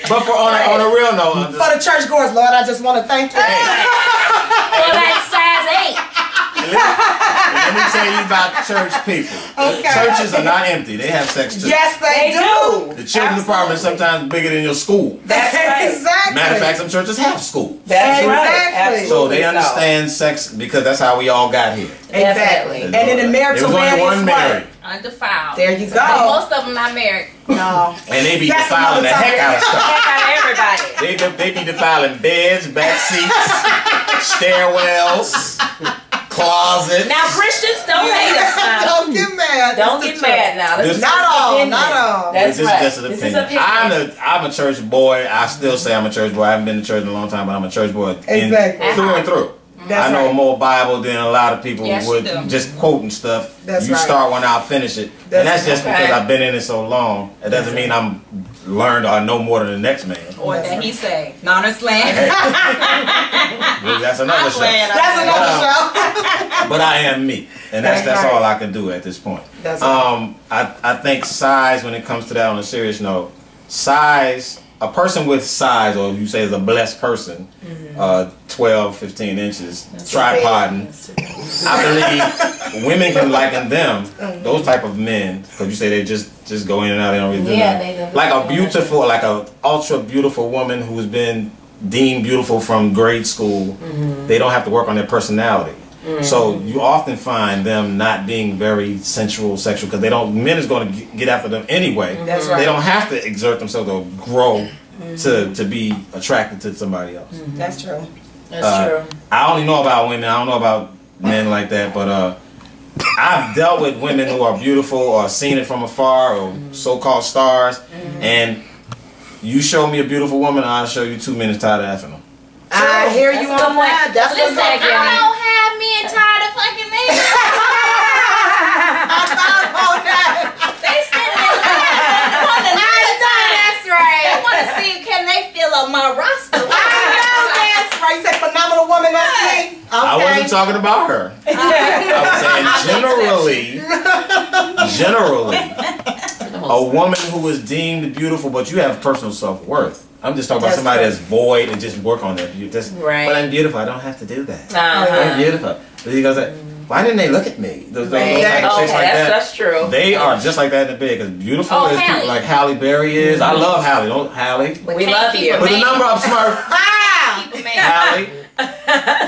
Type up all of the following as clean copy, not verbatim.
But on a real note, for the churchgoers, Lord, I just want to thank you. For that size 8. let me tell you about church people. Okay. Churches are not empty. They have sex too. Yes, they do. The children's department is sometimes bigger than your school. That's right. Exactly. Matter of fact, some churches have school. That's Exactly. right. So they understand sex because that's how we all got here. Exactly. And in the marital man is what? Undefiled. There you go. Most of them not married. No. And they be defiling the heck out of stuff. Heck out of everybody. They be defiling beds, back seats, stairwells, closet. Now Christians don't hate us now. Don't get mad. Don't get mad now. This is not all. opinion. Not all. That's this right. is just an This is opinion. opinion. I'm a church boy. I still say I'm a church boy. I haven't been to church in a long time, but I'm a church boy Exactly. through and through. That's I know right. more Bible than a lot of people Yes, would you do. just quoting stuff. That's you right. start one, I'll finish it. And that's just because I've been in it so long. It doesn't mean I'm learned or know more than the next man. Or that he say, non slang. Well, that's another show. That's another show. But I am me, and that's right. all I can do at this point. That's right. I think size, when it comes to that, on a serious note, size. A person with size, or you say is a blessed person, 12, 15 inches, tripoding. I believe women can liken them, those type of men, because you say they just go in and out, they don't really do that. Like a beautiful, like a ultra beautiful woman who's been deemed beautiful from grade school, they don't have to work on their personality. So you often find them not being very sensual, sexual, because they don't. Men is going to get after them anyway. That's right. They don't have to exert themselves or grow to be attracted to somebody else. That's true. That's true. I only know about women. I don't know about men like that. But I've dealt with women who are beautiful or seen it from afar or so-called stars. And you show me a beautiful woman, I'll show you 2 minutes tired of effing them. I hear you on that. That's Listen, I don't have men tired of fucking me. I thought about that. They stand there that's right. They want to see can they fill up my roster. I know that's right. You said phenomenal woman, that's me. Okay. I wasn't talking about her. I was saying generally, a woman who is deemed beautiful, but you have personal self-worth. I'm just talking about somebody that's void and just work on that. Right. But I'm beautiful. I don't have to do that. I'm beautiful. But he goes like, why didn't they look at me? Those type of chicks like that. That's true. They are just like that in the bed. Because beautiful is people like Halle Berry is. I love Halle. Don't Halle. We love you. But the number of Smurf. Halle.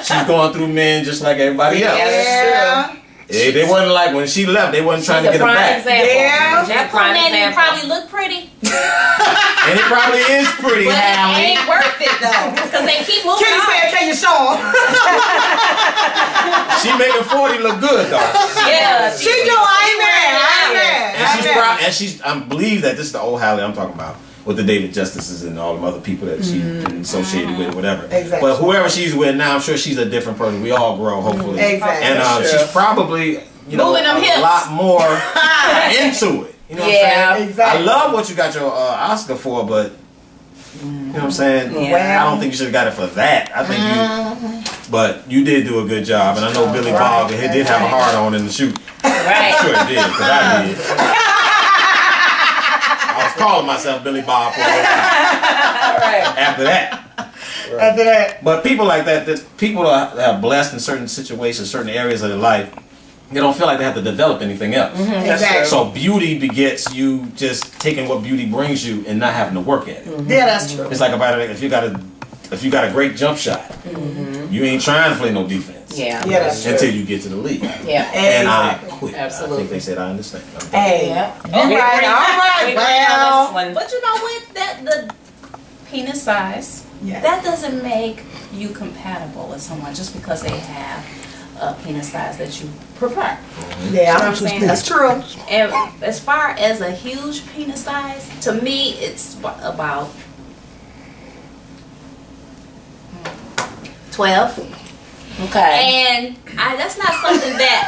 She's going through men just like everybody else. Yeah. They wasn't like when she left. They wasn't trying to get her back. Yeah. That prime example. Probably look pretty. And it probably is pretty, But Halle. it ain't worth it though, because they keep moving. Kenny said, can you show them? She making 40 look good though. Yeah. She do. I ain't mad. And she's proud. And she's. I believe that this is the old Halle I'm talking about, with the David Justices and all them other people that she's been associated with, or whatever. Exactly. But whoever she's with now, I'm sure she's a different person. We all grow, hopefully. Exactly. And she's probably, you know, Moving them hips. a lot more into it. You know what I'm saying? Exactly. I love what you got your Oscar for, but you know what I'm saying? Yeah. I don't think you should have got it for that. I think you, but you did do a good job, and I know Billy Bob did have a hard on in the shoot. Right. I'm sure it did, because I did. I was calling myself Billy Bob for a while. After that. But people like that people that are blessed in certain situations, certain areas of their life, they don't feel like they have to develop anything else. Exactly. So beauty begets you just taking what beauty brings you and not having to work at it. Yeah, that's true. It's like about if you got a great jump shot, you ain't trying to play no defense. Yeah. Yeah, that's true. Until you get to the league. Yeah. And I quit. Absolutely. I think they said I understand. Hey. Yeah. All right. Well. But you know what? The penis size, that doesn't make you compatible with someone just because they have a penis size that you prefer. Yeah, I'm saying? that's true. And as far as a huge penis size, to me, it's about 12. Okay. And that's not something that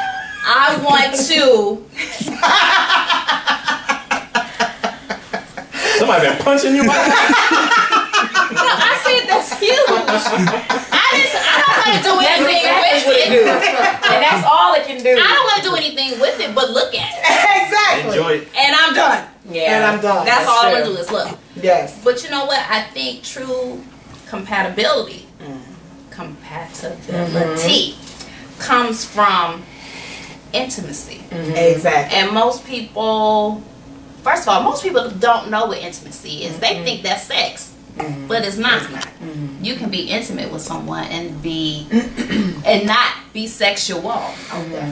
I want to. Somebody been punching you. No, I said that's huge. I don't want to do anything with it. And that's all it can do. I don't want to do anything with it, but look at it. Exactly. Enjoy it. And I'm done. Yeah. And I'm done. That's all I want to do is look. Yes. But you know what? I think true compatibility, comes from intimacy. Exactly. And most people, first of all, most people don't know what intimacy is. They think that's sex. But it's not. You can be intimate with someone and be and not be sexual.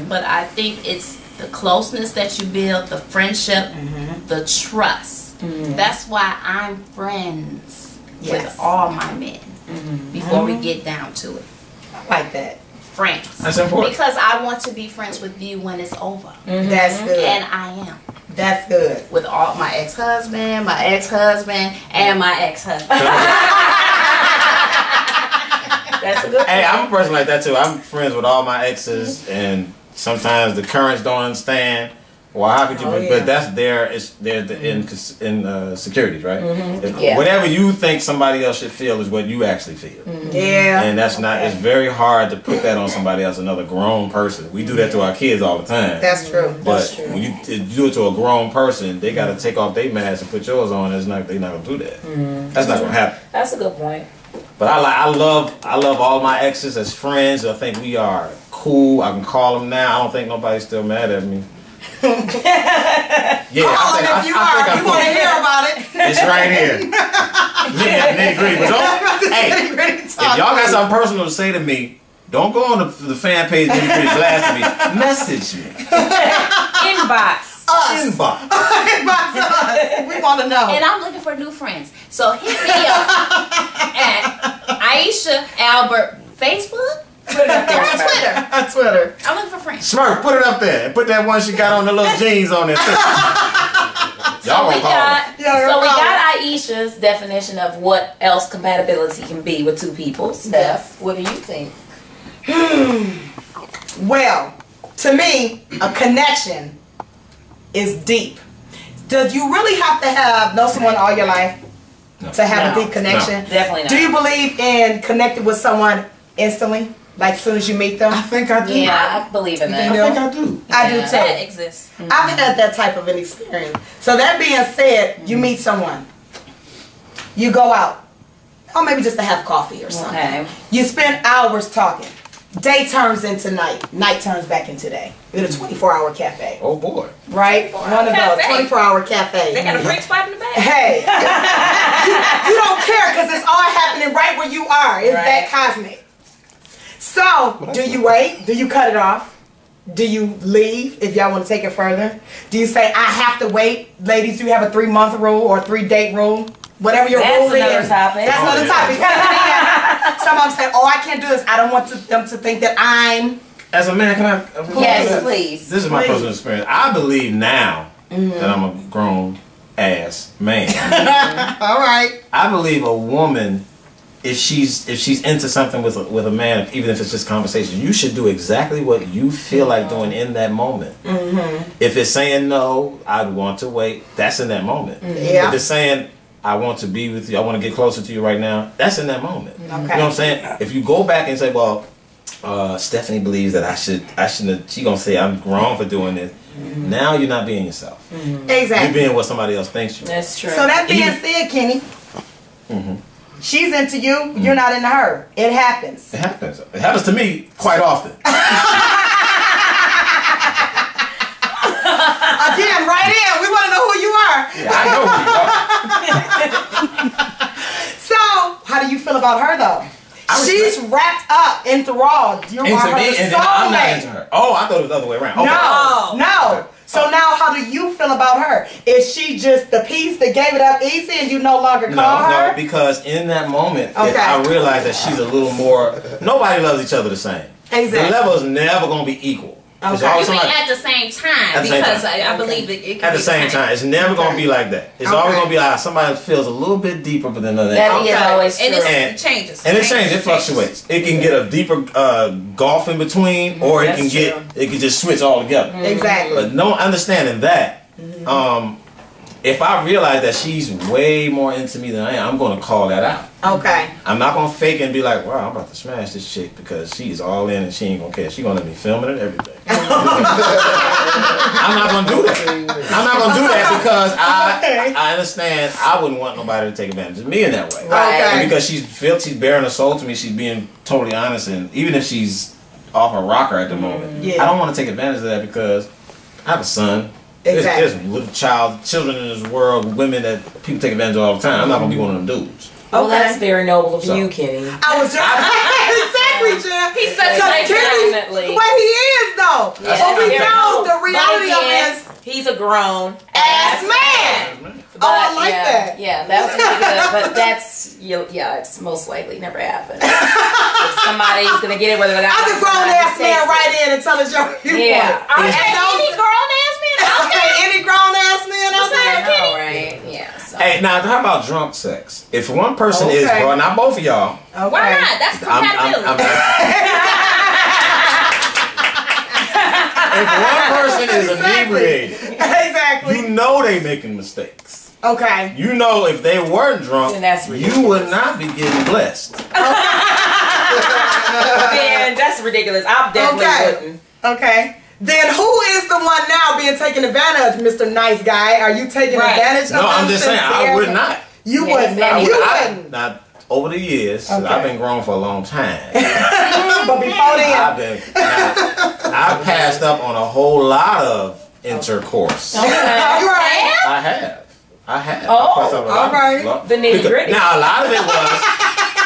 But I think it's the closeness that you build, the friendship, the trust. That's why I'm friends with all my men before we get down to it. I like that. Friends. That's important. Because I want to be friends with you when it's over. That's good. And I am. That's good. With all my ex-husband, and my ex-husband. That's a good Hey, I'm a person like that too. I'm friends with all my exes, and sometimes the currents don't understand. Well, how could you? But that's in securities, right? Whatever you think somebody else should feel is what you actually feel. Yeah. And that's not. It's very hard to put that on somebody else, another grown person. We do that to our kids all the time. That's true. But when you do it to a grown person, they got to take off their mask and put yours on. They're not gonna do that. That's not gonna happen. That's a good point. But I love all my exes as friends. I think we are cool. I can call them now. I don't think nobody's still mad at me. Call them if you want to hear about it. It's right here. NittyGritty. But hey, if y'all got something personal to say to me, don't go on the fan page NittyGritty blast me. Message me. Inbox. Inbox. Inbox us. We want to know. And I'm looking for new friends. So hit me up at Aisha Albert Facebook. Put it up there on Twitter. Twitter. I'm looking for friends. Smurf, put it up there. And put that one she got on the little jeans on there. So we got Aisha's definition of what else compatibility can be with two people. Steph, what do you think? Well, to me, a connection is deep. Does you really have to know someone all your life to have a deep connection? No, definitely not. Do you believe in connecting with someone instantly? Like as soon as you meet them? I think I do. Yeah, I believe in that. I think I do. I do too. That exists. I've had that type of an experience. So that being said, you meet someone. You go out. Or maybe just to have coffee or something. Okay. You spend hours talking. Day turns into night. Night turns back into day. You're in a 24-hour cafe. Oh boy. Right? One of those 24-hour cafes. They got a freak spot in the back. Hey. you don't care because it's all happening right where you are. It's that cosmic. So, do you wait? Do you cut it off? Do you leave if y'all want to take it further? Do you say, I have to wait? Ladies, do you have a 3-month rule or a 3-date rule? Whatever your rule is. That's another topic. That's another topic. Some of them say, oh, I can't do this. I don't want them to think that I'm... As a man, can I... Yes, please. This is my personal experience. I believe now that I'm a grown-ass man. All right. I believe a woman... If she's into something with a man, even if it's just conversation, you should do exactly what you feel like doing in that moment. If it's saying no, I'd want to wait. That's in that moment. If it's saying I want to be with you, I want to get closer to you right now, that's in that moment. You know what I'm saying? If you go back and say, well, Stephanie believes that I shouldn't. She gonna say I'm wrong for doing this. Now you're not being yourself. Exactly. You're being what somebody else thinks you are. That's true. So that being said, Kenny. She's into you, you're not into her. It happens. It happens. It happens to me quite often. Again, right in. We want to know who you are. Yeah, I know who you are. So, how do you feel about her though? She's wrapped up, enthralled. You are her soulmate. And then I'm not into her. Oh, I thought it was the other way around. Okay. No. Okay. So now, how do you feel about her? Is she just the piece that gave it up easy and you no longer call her? No, because in that moment, if I realized that she's a little more... Nobody loves each other the same. Exactly. The level is never going to be equal. You mean at the same time, because I believe it can at the same time. It's never going to be like that. It's always going to be like somebody feels a little bit deeper than another. That is always true. And it changes. And it changes. It fluctuates. It can get a deeper gulf in between, or it can just switch all together. Exactly. But no understanding that, if I realize that she's way more into me than I am, I'm going to call that out. Okay. I'm not going to fake it and be like, wow, I'm about to smash this chick because she's all in and she ain't going to care. She's going to let me film it and everything. I'm not going to do that. I'm not going to do that because I understand I wouldn't want nobody to take advantage of me in that way. Right. And because she's bearing her soul to me, she's being totally honest, and even if she's off her rocker at the moment, I don't want to take advantage of that because I have a son. Exactly. There's little children in this world, women that people take advantage of all the time. I'm not going to be one of them dudes. Well, that's very noble of you, Kenny. I was just exactly, Jim. He's such a definitely. But he is though. That's but we know the But reality again, of his he's a grown ass man. But, I like that. Yeah, that was really good. But that's it's most likely never happened. If somebody's gonna get it, whether or not I could grown ass man right in and tell us your Any grown ass man out there? Any grown ass man out there? Right? Yeah. So. Hey, now how about drunk sex? If one person is, bro, not both of y'all. Okay. Why not? That's compatibility. If one person is inebriated, exactly, you know they making mistakes. Okay. You know if they weren't drunk, you would not be getting blessed. Man, that's ridiculous. I definitely wouldn't. Okay. Then who is the one now being taken advantage, Mr. Nice Guy? Are you taking advantage of No, I'm just saying, I would not. You wouldn't. You wouldn't. Not over the years, I've been grown for a long time. But before then, I've passed up on a whole lot of intercourse. Okay. I have. Oh, all right. The NittyGritty. Now, a lot of it was,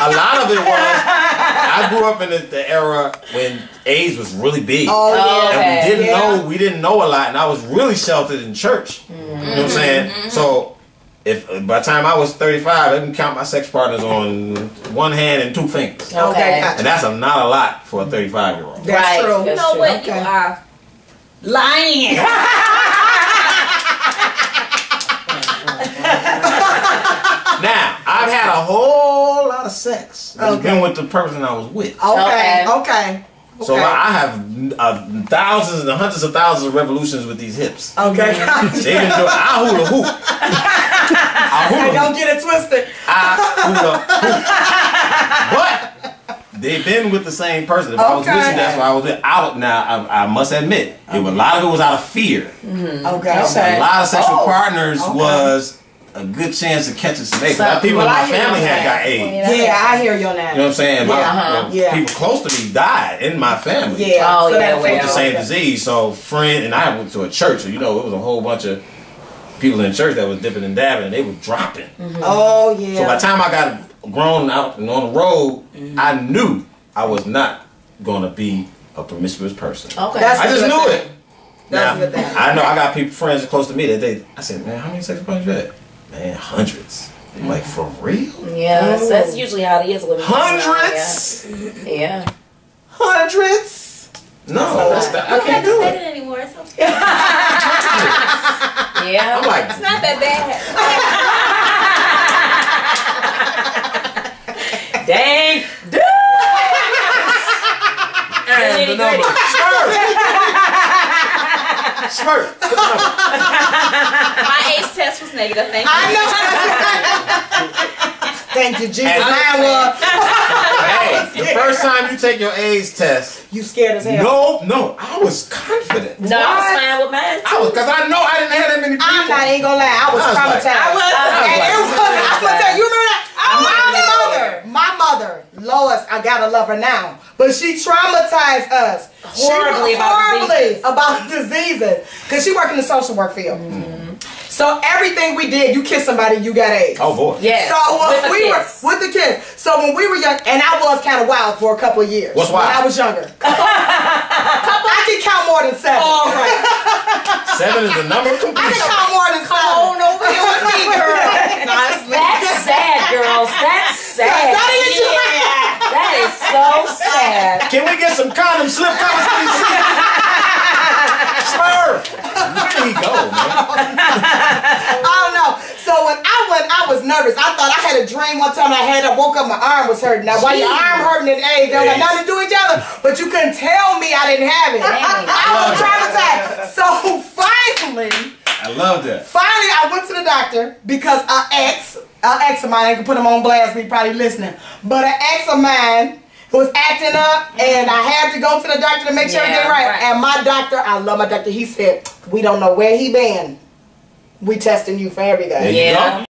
I grew up in the era when AIDS was really big. Oh, yeah. And we didn't know a lot, and I was really sheltered in church. You know what I'm saying? So, if by the time I was 35, I can count my sex partners on one hand and 2 fingers. Okay. And that's not a lot for a 35-year-old. That's true. You know what? You are lying. Now, I've had a whole lot of sex. It's been with the person I was with. Okay. So I have thousands and hundreds of thousands of revolutions with these hips. Okay. They been doing I hula hoop. Don't get it twisted. I hula hoop. But they've been with the same person. If I was with you, that's why I was with. I must admit, a lot of it was out of fear. Okay. A lot of sexual partners was a good chance of catching some AIDS. People in my family got AIDS. Yeah, I hear you on that. You know what I'm saying? People close to me died in my family. Yeah. With the same disease. So, and I went to a church, so it was a whole bunch of people in church that was dipping and dabbing, and they were dropping. Oh, yeah. So by the time I got grown out and on the road, I knew I was not going to be a promiscuous person. Okay. I just knew it. Now, I know I got friends close to me that I said, man, how many sex partners you had? Man, hundreds. I'm like, for real? Yeah, that's usually how it is with hundreds. Yeah. Hundreds. No, I can't do it anymore. It's okay. Yeah. I'm like, it's not that bad. Dang. And the number. Smirk. My AIDS test was negative. Thank you. I know. Thank you, Jesus. Hey, the first time you take your AIDS test, you scared as hell. No, I was confident. No, I was fine with mine. Because I know I didn't have that many people. I ain't gonna lie, I was traumatized. I'm gonna tell you, remember that? My mother, Lois, I gotta love her now, but she traumatized us horribly about diseases, because she worked in the social work field. So everything we did, you kiss somebody, you got AIDS. Oh boy. Yeah. So we were with the kids. So when we were young, and I was kind of wild for a couple of years. What's wild? When I was younger. I can count more than 7. All right. 7 is the number of completion. I can count more than 7. Come on over here with me, girl. That's sad, girls. That's sad. That is so sad. Can we get some condom slip covers for these seats? Smurf! Where did he go, man? I don't know. So when I was nervous. I thought I had a dream one time. I woke up, my arm was hurting. Now, why your arm hurting at age? They got nothing to do with each other. But you couldn't tell me I didn't have it. I was traumatized. So finally, I love that. Finally, I went to the doctor because an ex of mine, I can put him on blast, we probably listening, but an ex of mine was acting up, and I had to go to the doctor to make sure everything right. And my doctor, I love my doctor, he said, we don't know where he been. We testing you for everything. There you go.